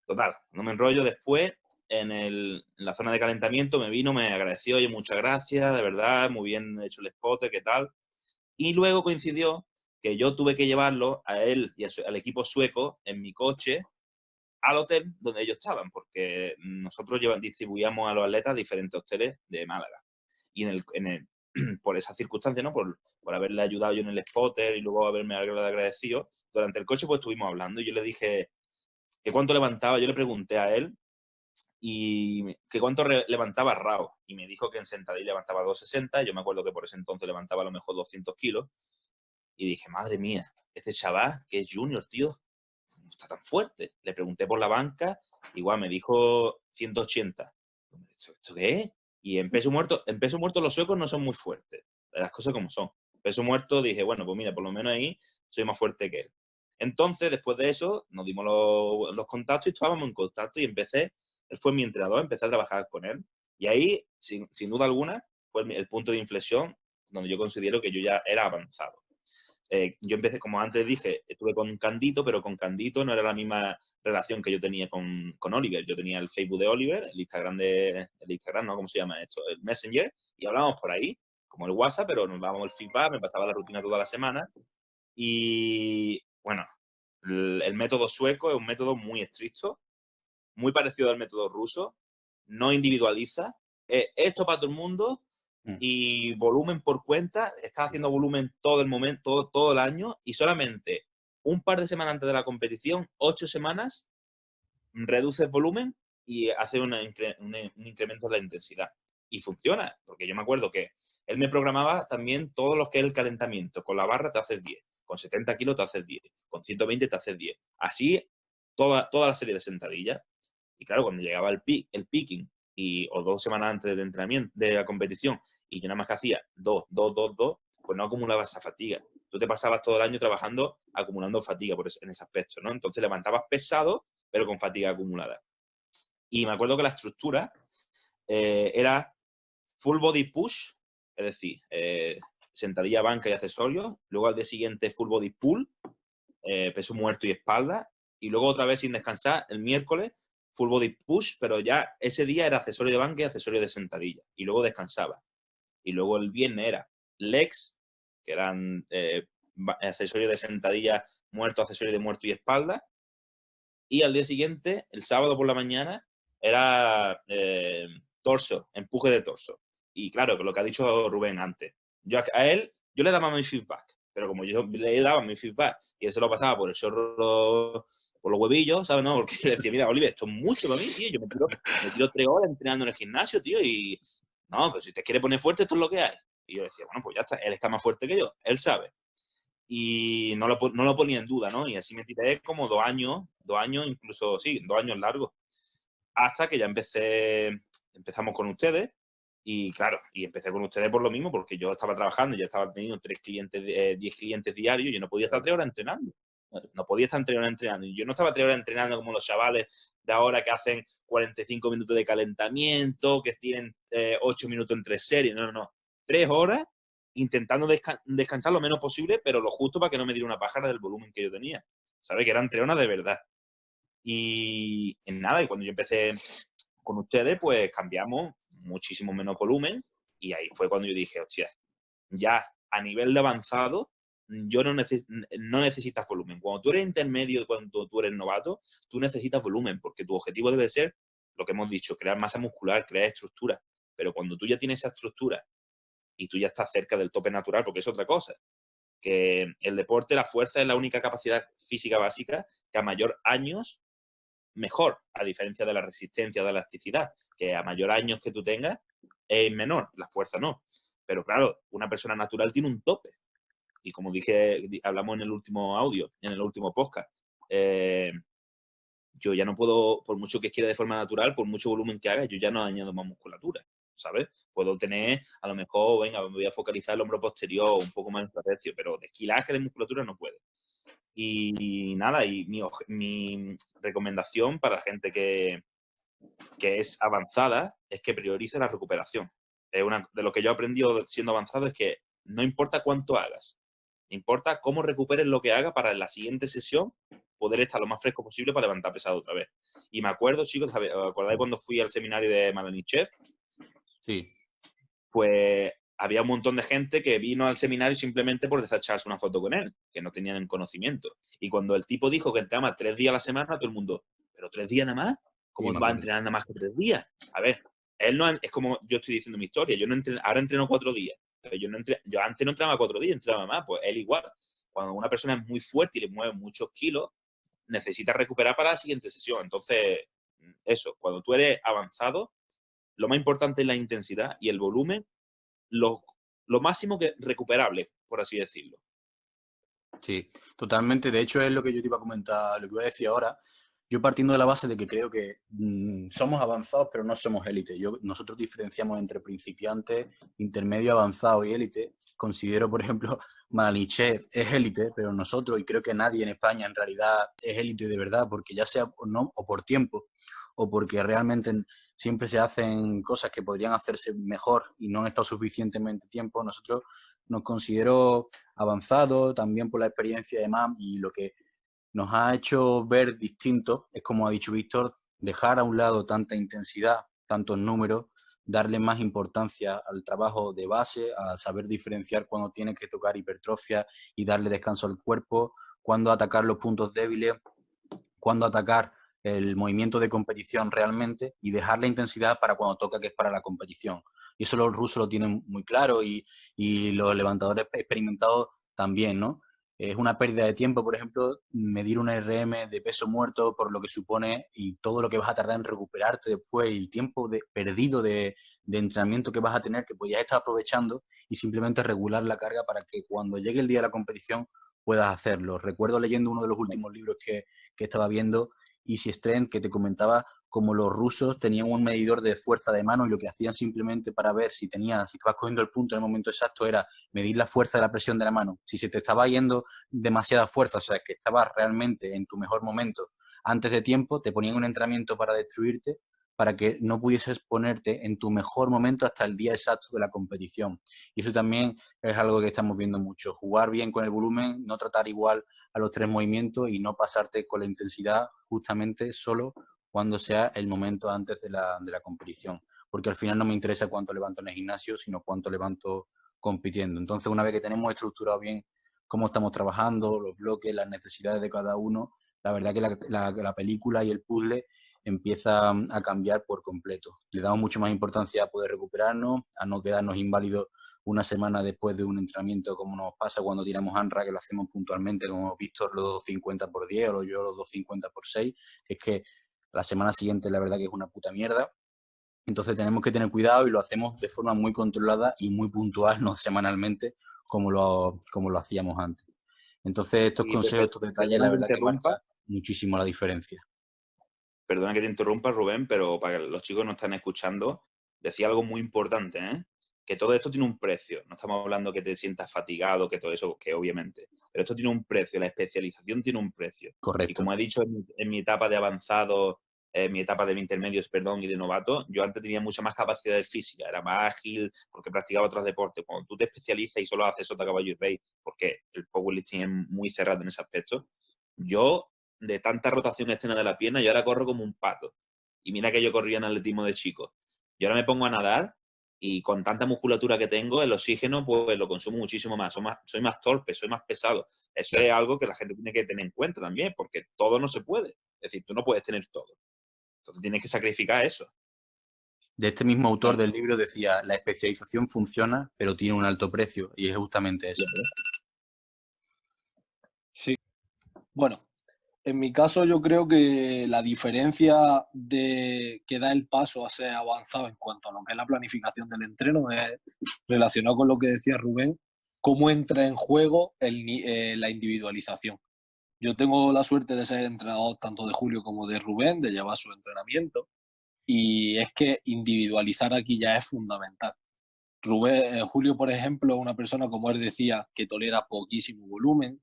Total, no me enrollo. Después, en la zona de calentamiento, me vino, me agradeció, oye, muchas gracias, de verdad, muy bien hecho el spot, ¿qué tal? Y luego coincidió que yo tuve que llevarlo a él y al equipo sueco en mi coche al hotel donde ellos estaban, porque nosotros distribuíamos a los atletas a diferentes hoteles de Málaga. Y por esa circunstancia, ¿no? Por haberle ayudado yo en el spotter y luego haberme agradecido, durante el coche pues estuvimos hablando y yo le dije que cuánto levantaba, yo le pregunté a él y que cuánto levantaba Rao y me dijo que en sentadilla levantaba 260, yo me acuerdo que por ese entonces levantaba a lo mejor 200 kilos y dije, madre mía, este chaval que es junior, tío, ¿cómo está tan fuerte? Le pregunté por la banca, igual me dijo 180. ¿Esto qué es? Y en peso muerto los suecos no son muy fuertes. Las cosas como son. Peso muerto dije, bueno, pues mira, por lo menos ahí soy más fuerte que él. Entonces, después de eso, nos dimos los contactos y estábamos en contacto y él fue mi entrenador, empecé a trabajar con él. Y ahí, sin duda alguna, fue el punto de inflexión donde yo considero que yo ya era avanzado. Yo empecé, como antes dije, estuve con Candito, pero con Candito no era la misma relación que yo tenía con Oliver. Yo tenía el Facebook de Oliver, el Instagram, ¿no? ¿Cómo se llama esto? El Messenger, y hablábamos por ahí, como el WhatsApp, pero nos dábamos el feedback, me pasaba la rutina toda la semana. Y bueno, el método sueco es un método muy estricto, muy parecido al método ruso, no individualiza, esto para todo el mundo y volumen por cuenta, estás haciendo volumen todo el momento, todo el año y solamente un par de semanas antes de la competición, 8 semanas, reduces volumen y haces un incremento de la intensidad. Y funciona, porque yo me acuerdo que él me programaba también todo lo que es el calentamiento. Con la barra te haces 10, con 70 kilos te haces 10, con 120 te haces 10. Así toda la serie de sentadillas. Y claro, cuando llegaba el picking o 2 semanas antes del entrenamiento, de la competición, y yo nada más que hacía 2, pues no acumulaba esa fatiga. tú te pasabas todo el año trabajando, acumulando fatiga en ese aspecto, ¿no? Entonces levantabas pesado, pero con fatiga acumulada. Y me acuerdo que la estructura era full body push, es decir, sentadilla, banca y accesorios. Luego al día siguiente full body pull, peso muerto y espalda. Y luego otra vez sin descansar, el miércoles full body push, pero ya ese día era accesorio de banca y accesorio de sentadilla. Y luego descansaba. Y luego el viernes era legs, que eran accesorios de sentadilla, muerto, accesorio de muerto y espalda. Y al día siguiente, el sábado por la mañana, era torso, empuje de torso. Y claro, lo que ha dicho Rubén antes. Yo a él, yo le daba mi feedback, pero como yo le daba mi feedback y él se lo pasaba por el chorro, por los huevillos, ¿sabes? No, porque yo le decía, mira, Oliver, esto es mucho para mí, tío. Yo me tiro 3 horas entrenando en el gimnasio, tío, y no, pero si te quiere poner fuerte, esto es lo que hay. Y yo decía, bueno, pues ya está, él está más fuerte que yo, él sabe. Y no lo ponía en duda, ¿no? Y así me tiré como 2 años, incluso, sí, 2 años largos. Hasta que ya empezamos con ustedes. Y claro, y empecé con ustedes por lo mismo, porque yo estaba trabajando, ya estaba teniendo 10 clientes diarios, y yo no podía estar 3 horas entrenando. No podía estar 3 horas entrenando. Y yo no estaba 3 horas entrenando como los chavales de ahora que hacen 45 minutos de calentamiento, que tienen 8 minutos entre series. No, no, no. 3 horas intentando descansar lo menos posible, pero lo justo para que no me diera una pájara del volumen que yo tenía. ¿Sabes? Que eran 3 horas de verdad. Y en nada, y cuando yo empecé con ustedes, pues cambiamos muchísimo menos volumen, y ahí fue cuando yo dije, hostia, ya a nivel de avanzado, yo no necesitas volumen. Cuando tú eres intermedio y cuando tú eres novato, tú necesitas volumen, porque tu objetivo debe ser, lo que hemos dicho, crear masa muscular, crear estructura. Pero cuando tú ya tienes esa estructura y tú ya estás cerca del tope natural, porque es otra cosa, que el deporte, la fuerza es la única capacidad física básica que a mayor años mejor, a diferencia de la resistencia o de la elasticidad, que a mayor años que tú tengas es menor, la fuerza no. Pero claro, una persona natural tiene un tope. Y como dije, hablamos en el último audio, en el último podcast, yo ya no puedo, por mucho que quiera de forma natural, por mucho volumen que haga, yo ya no añado más musculatura, ¿sabes? Puedo tener, a lo mejor, venga, me voy a focalizar el hombro posterior, un poco más en trapecio, pero de esquilaje de musculatura no puedo. Y nada, y mi recomendación para la gente que es avanzada es que priorice la recuperación. De lo que yo he aprendido siendo avanzado es que no importa cuánto hagas, importa cómo recuperes lo que hagas para en la siguiente sesión poder estar lo más fresco posible para levantar pesado otra vez. Y me acuerdo, chicos, ¿os acordáis cuando fui al seminario de Malanichev? Sí. Pues había un montón de gente que vino al seminario simplemente por echarse una foto con él, que no tenían conocimiento. Y cuando el tipo dijo que entrenaba 3 días a la semana, todo el mundo, ¿pero 3 días nada más? ¿Cómo va a entrenar nada más que 3 días? A ver, él no es como yo estoy diciendo mi historia. Yo no ahora entreno 4 días. Pero yo antes no entrenaba 4 días, entrenaba más. Pues él igual. Cuando una persona es muy fuerte y le mueve muchos kilos, necesita recuperar para la siguiente sesión. Entonces, eso, cuando tú eres avanzado, lo más importante es la intensidad y el volumen, lo máximo que recuperable, por así decirlo. Sí, totalmente. De hecho, es lo que yo te iba a comentar, lo que iba a decir ahora. Yo partiendo de la base de que creo que somos avanzados, pero no somos élite. Nosotros diferenciamos entre principiantes, intermedio, avanzado y élite. Considero, por ejemplo, Malanichev es élite, pero nosotros, y creo que nadie en España en realidad es élite de verdad, porque ya sea o no, o por tiempo, o porque realmente siempre se hacen cosas que podrían hacerse mejor y no han estado suficientemente tiempo. Nosotros nos considero avanzados, también por la experiencia de MAM, y lo que nos ha hecho ver distintos es, como ha dicho Víctor, dejar a un lado tanta intensidad, tantos números, darle más importancia al trabajo de base, a saber diferenciar cuando tiene que tocar hipertrofia y darle descanso al cuerpo, cuándo atacar los puntos débiles, cuándo atacar el movimiento de competición realmente y dejar la intensidad para cuando toca, que es para la competición. Y eso los rusos lo tienen muy claro, y los levantadores experimentados también, ¿no? Es una pérdida de tiempo, por ejemplo, medir una RM de peso muerto por lo que supone y todo lo que vas a tardar en recuperarte después, y el tiempo perdido de entrenamiento que vas a tener, que podías estar aprovechando, y simplemente regular la carga para que cuando llegue el día de la competición puedas hacerlo. Recuerdo leyendo uno de los últimos libros que estaba viendo, Easy Strength, que te comentaba como los rusos tenían un medidor de fuerza de mano y lo que hacían simplemente para ver si estabas cogiendo el punto en el momento exacto era medir la fuerza de la presión de la mano. Si se te estaba yendo demasiada fuerza, o sea, que estabas realmente en tu mejor momento antes de tiempo, te ponían un entrenamiento para destruirte, para que no pudieses ponerte en tu mejor momento hasta el día exacto de la competición. Y eso también es algo que estamos viendo mucho. Jugar bien con el volumen, no tratar igual a los 3 movimientos y no pasarte con la intensidad justamente solo cuando sea el momento antes de la competición. Porque al final no me interesa cuánto levanto en el gimnasio, sino cuánto levanto compitiendo. Entonces, una vez que tenemos estructurado bien cómo estamos trabajando, los bloques, las necesidades de cada uno, la verdad que la película y el puzzle empieza a cambiar por completo. Le damos mucho más importancia a poder recuperarnos, a no quedarnos inválidos una semana después de un entrenamiento, como nos pasa cuando tiramos ANRA, que lo hacemos puntualmente, como Víctor los 250 por 10 o yo los 250 por 6, es que la semana siguiente la verdad que es una puta mierda. Entonces tenemos que tener cuidado y lo hacemos de forma muy controlada y muy puntual, no semanalmente, como lo hacíamos antes. Entonces estos consejos, estos detalles, la verdad que marcan muchísimo la diferencia. Perdona que te interrumpa, Rubén, pero para que los chicos no están escuchando, decía algo muy importante, ¿eh? Que todo esto tiene un precio. No estamos hablando que te sientas fatigado, que todo eso, que obviamente. Pero esto tiene un precio, la especialización tiene un precio. Correcto. Y como he dicho en mi etapa de avanzado, en mi etapa de intermedios, perdón, y de novato, yo antes tenía mucha más capacidad física, era más ágil porque practicaba otros deportes. Cuando tú te especializas y solo haces sota, caballo y rey, porque el powerlifting es muy cerrado en ese aspecto, yo de tanta rotación externa de la pierna, yo ahora corro como un pato. Y mira que yo corría en atletismo de chico. Yo ahora me pongo a nadar y con tanta musculatura que tengo, el oxígeno pues lo consumo muchísimo más. Soy más torpe, soy más pesado. Eso es algo que la gente tiene que tener en cuenta también, porque todo no se puede. Es decir, tú no puedes tener todo. Entonces tienes que sacrificar eso. De este mismo autor del libro decía, la especialización funciona, pero tiene un alto precio. Y es justamente eso. Sí. Bueno, en mi caso yo creo que la diferencia de que da el paso a ser avanzado en cuanto a lo que es la planificación del entreno es relacionado con lo que decía Rubén, cómo entra en juego la individualización. Yo tengo la suerte de ser entrenador tanto de Julio como de Rubén, de llevar su entrenamiento, y es que individualizar aquí ya es fundamental. Julio, por ejemplo, es una persona, como él decía, que tolera poquísimo volumen,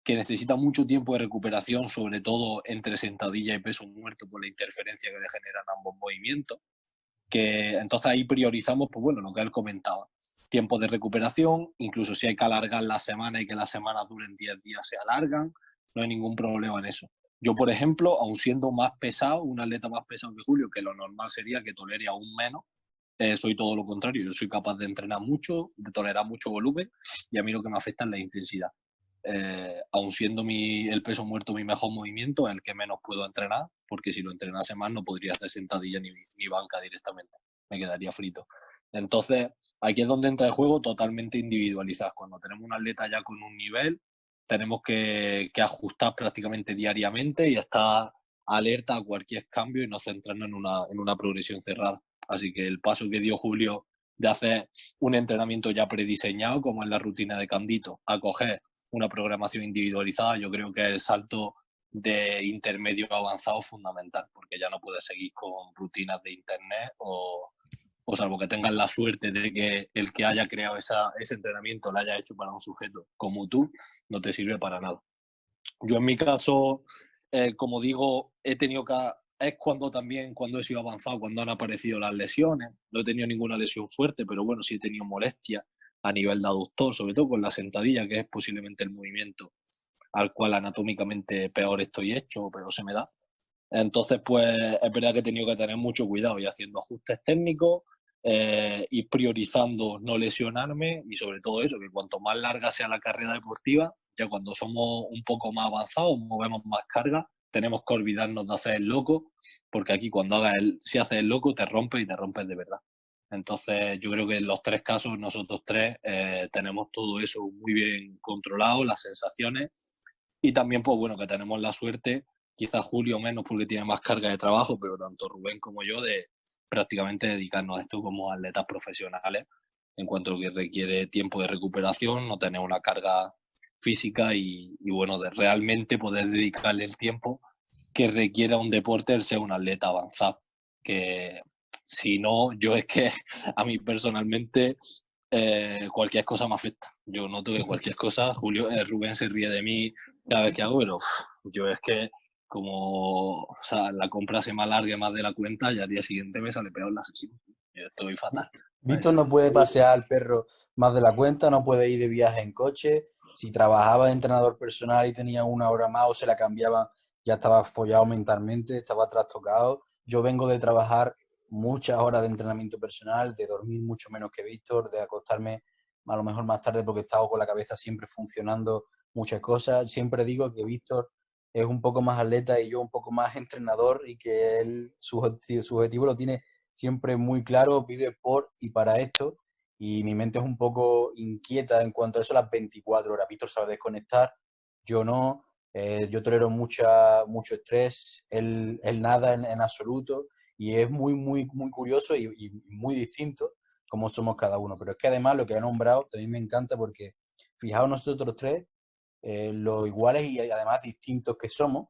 que necesita mucho tiempo de recuperación, sobre todo entre sentadilla y peso muerto por la interferencia que le generan ambos movimientos, que entonces ahí priorizamos, pues bueno, lo que él comentaba, tiempo de recuperación, incluso si hay que alargar la semana y que las semanas duren 10 días, se alargan, no hay ningún problema en eso. Yo, por ejemplo, aun siendo más pesado, un atleta más pesado que Julio, que lo normal sería que tolere aún menos, soy todo lo contrario, yo soy capaz de entrenar mucho, de tolerar mucho volumen, y a mí lo que me afecta es la intensidad. Aun siendo el peso muerto mi mejor movimiento, es el que menos puedo entrenar, porque si lo entrenase más no podría hacer sentadilla ni banca directamente, me quedaría frito. Entonces, aquí es donde entra el juego totalmente individualizado. Cuando tenemos un atleta ya con un nivel, tenemos que ajustar prácticamente diariamente y estar alerta a cualquier cambio y no centrarnos en una progresión cerrada. Así que el paso que dio Julio de hacer un entrenamiento ya prediseñado, como en la rutina de Candito, a coger una programación individualizada, yo creo que es el salto de intermedio a avanzado fundamental, porque ya no puedes seguir con rutinas de internet o salvo que tengas la suerte de que el que haya creado ese entrenamiento lo haya hecho para un sujeto como tú, no te sirve para nada. Yo en mi caso, como digo, he tenido que... Es cuando he sido avanzado, cuando han aparecido las lesiones. No he tenido ninguna lesión fuerte, pero bueno, sí he tenido molestias a nivel de aductor, sobre todo con la sentadilla, que es posiblemente el movimiento al cual anatómicamente peor estoy hecho, pero se me da. Entonces, pues es verdad que he tenido que tener mucho cuidado y haciendo ajustes técnicos, ir priorizando no lesionarme y sobre todo eso, que cuanto más larga sea la carrera deportiva, ya cuando somos un poco más avanzados, movemos más carga, tenemos que olvidarnos de hacer el loco, porque aquí cuando si haces el loco te rompes y te rompes de verdad. Entonces yo creo que en los tres casos, nosotros tres, tenemos todo eso muy bien controlado, las sensaciones, y también pues bueno, que tenemos la suerte, quizás Julio menos porque tiene más carga de trabajo, pero tanto Rubén como yo, de prácticamente dedicarnos a esto como atletas profesionales, en cuanto a que requiere tiempo de recuperación, no tener una carga física y bueno, de realmente poder dedicarle el tiempo que requiera un deporte el ser un atleta avanzado. Que si no, yo es que a mí personalmente cualquier cosa me afecta. Yo noto que cualquier cosa, Rubén se ríe de mí cada vez que hago, pero yo es que como o sea, la compra se me alargue más de la cuenta y al día siguiente me sale peor la sesión. Yo estoy fatal. Víctor no puede pasear al perro más de la cuenta, no puede ir de viaje en coche. Si trabajaba de entrenador personal y tenía una hora más o se la cambiaba, ya estaba follado mentalmente, estaba trastocado. Yo vengo de trabajar muchas horas de entrenamiento personal, de dormir mucho menos que Víctor, de acostarme a lo mejor más tarde porque he estado con la cabeza siempre funcionando muchas cosas. Siempre digo que Víctor es un poco más atleta y yo un poco más entrenador y que él su objetivo lo tiene siempre muy claro, vive por y para esto, y mi mente es un poco inquieta en cuanto a eso las 24 horas. Víctor sabe desconectar, yo no, yo tolero mucho estrés, él nada en absoluto, y es muy curioso y muy distinto como somos cada uno. Pero es que además lo que ha nombrado también me encanta porque, fijaos nosotros tres, lo iguales y además distintos que somos,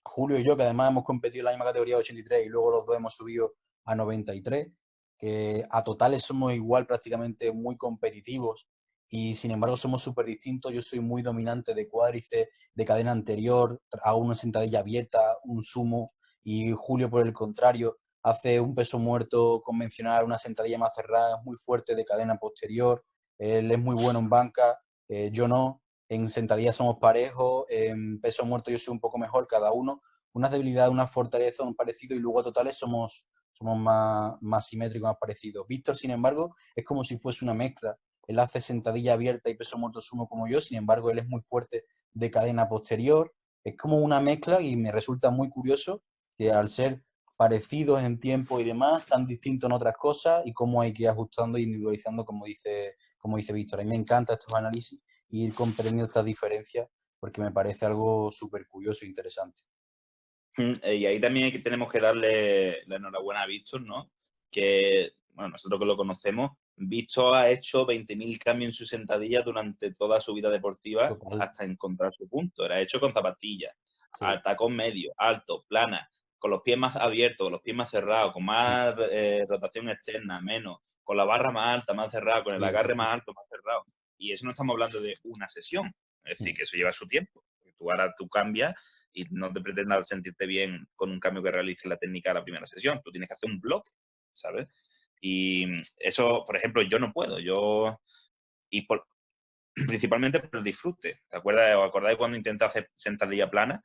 Julio y yo, que además hemos competido en la misma categoría de 83 y luego los dos hemos subido a 93, que a totales somos igual prácticamente muy competitivos y sin embargo somos súper distintos. Yo soy muy dominante de cuádriceps, de cadena anterior, hago una sentadilla abierta, un sumo, y Julio por el contrario hace un peso muerto convencional, una sentadilla más cerrada, es muy fuerte de cadena posterior, él es muy bueno en banca, yo no. En sentadillas somos parejos, en peso muerto yo soy un poco mejor, cada uno. Unas debilidades, unas fortalezas, un parecido, y luego totales somos más simétricos, más parecidos. Víctor, sin embargo, es como si fuese una mezcla. Él hace sentadilla abierta y peso muerto sumo como yo, sin embargo, él es muy fuerte de cadena posterior. Es como una mezcla y me resulta muy curioso que al ser parecidos en tiempo y demás, tan distintos en otras cosas y cómo hay que ir ajustando e individualizando, como dice Víctor. A mí me encantan estos análisis y ir comprendiendo estas diferencias porque me parece algo súper curioso e interesante. Y ahí también tenemos que darle la enhorabuena a Víctor, ¿no? Que, bueno, nosotros que lo conocemos, Víctor ha hecho 20.000 cambios en su sentadilla durante toda su vida deportiva. Total. Hasta encontrar su punto. Era hecho con zapatillas, sí, tacón medio, alto, plana, con los pies más abiertos, con los pies más cerrados, con más rotación externa, menos, con la barra más alta, más cerrada, con el agarre más alto, más cerrado. Y eso no estamos hablando de una sesión. Es decir, que eso lleva su tiempo. Tú cambias y no te pretendas sentirte bien con un cambio que realices en la técnica de la primera sesión. Tú tienes que hacer un bloque, ¿sabes? Y eso, por ejemplo, yo no puedo. Principalmente por el disfrute. ¿Te acuerdas? ¿Os acordáis cuando intenté hacer sentadilla plana?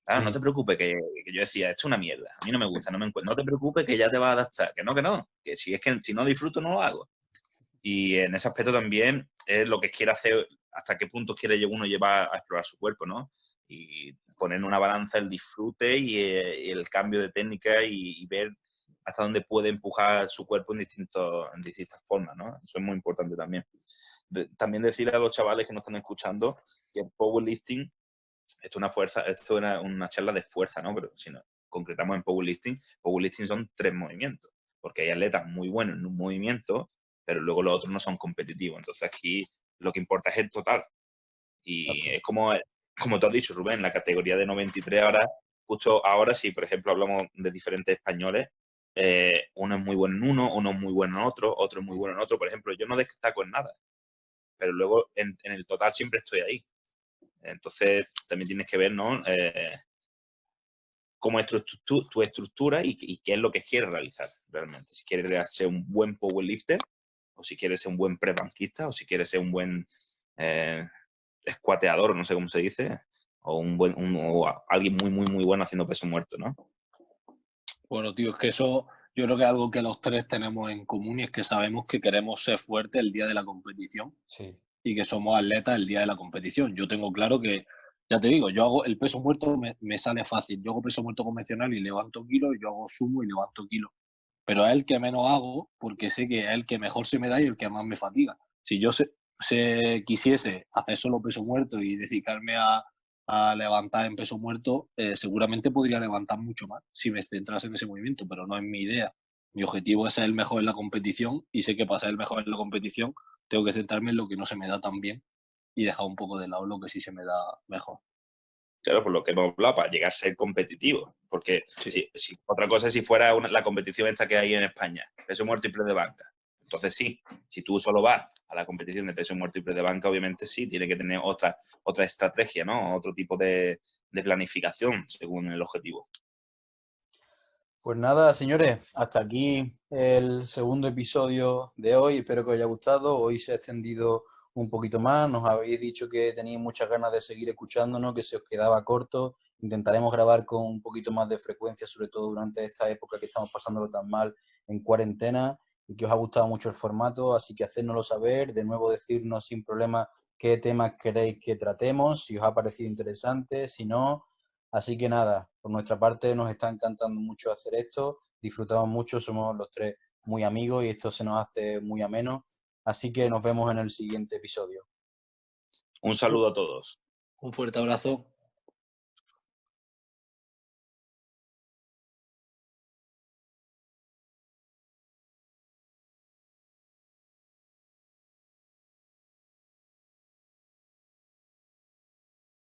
Ah, sí. No te preocupes, que yo decía, esto es una mierda. A mí no me gusta, no me encuentro. No te preocupes, que ya te vas a adaptar. Que no. Que si no disfruto, no lo hago. Y en ese aspecto también es lo que quiere hacer, hasta qué punto quiere uno llevar a explorar su cuerpo, ¿no? Y poner en una balanza el disfrute y el cambio de técnica y ver hasta dónde puede empujar su cuerpo en distintas formas, ¿no? Eso es muy importante también. También decirle a los chavales que nos están escuchando que el powerlifting, esto es una charla de fuerza, ¿no? Pero si no concretamos en powerlifting son 3 movimientos, porque hay atletas muy buenos en un movimiento, pero luego los otros no son competitivos. Entonces aquí lo que importa es el total. Y es como tú has dicho, Rubén, la categoría de 93 ahora, justo ahora, si por ejemplo hablamos de diferentes españoles, uno es muy bueno en uno es muy bueno en otro es muy bueno en otro. Por ejemplo, yo no destaco en nada, pero luego en el total siempre estoy ahí. Entonces también tienes que ver, ¿no? Cómo es tu estructura y qué es lo que quieres realizar realmente. Si quieres ser un buen powerlifter, o si quieres ser un buen press-banquista, o si quieres ser un buen escuateador, no sé cómo se dice, o o alguien muy bueno haciendo peso muerto, ¿no? Bueno, tío, es que eso yo creo que es algo que los tres tenemos en común y es que sabemos que queremos ser fuertes el día de la competición, sí, y que somos atletas el día de la competición. Yo tengo claro que, ya te digo, yo hago el peso muerto, me sale fácil. Yo hago peso muerto convencional y levanto kilos, y yo hago sumo y levanto kilos. Pero es el que menos hago porque sé que es el que mejor se me da y el que más me fatiga. Si yo quisiese hacer solo peso muerto y dedicarme a levantar en peso muerto, seguramente podría levantar mucho más si me centrase en ese movimiento, pero no es mi idea. Mi objetivo es ser el mejor en la competición y sé que para ser el mejor en la competición tengo que centrarme en lo que no se me da tan bien y dejar un poco de lado lo que sí se me da mejor. Claro, por lo que hemos hablado, para llegar a ser competitivo. Porque si otra cosa es si fuera la competición esta que hay en España, peso muerto y press de banca. Entonces sí, si tú solo vas a la competición de peso muerto y press de banca, obviamente sí, tiene que tener otra estrategia, ¿no? Otro tipo de planificación según el objetivo. Pues nada, señores, hasta aquí el segundo episodio de hoy. Espero que os haya gustado. Hoy se ha extendido un poquito más. Nos habéis dicho que tenéis muchas ganas de seguir escuchándonos, que se os quedaba corto. Intentaremos grabar con un poquito más de frecuencia, sobre todo durante esta época que estamos pasándolo tan mal en cuarentena, y que os ha gustado mucho el formato. Así que hacérnoslo saber, de nuevo decirnos sin problema qué temas queréis que tratemos, si os ha parecido interesante, si no. Así que nada, por nuestra parte nos está encantando mucho hacer esto, disfrutamos mucho, somos los tres muy amigos y esto se nos hace muy ameno. Así que nos vemos en el siguiente episodio. Un saludo a todos. Un fuerte abrazo.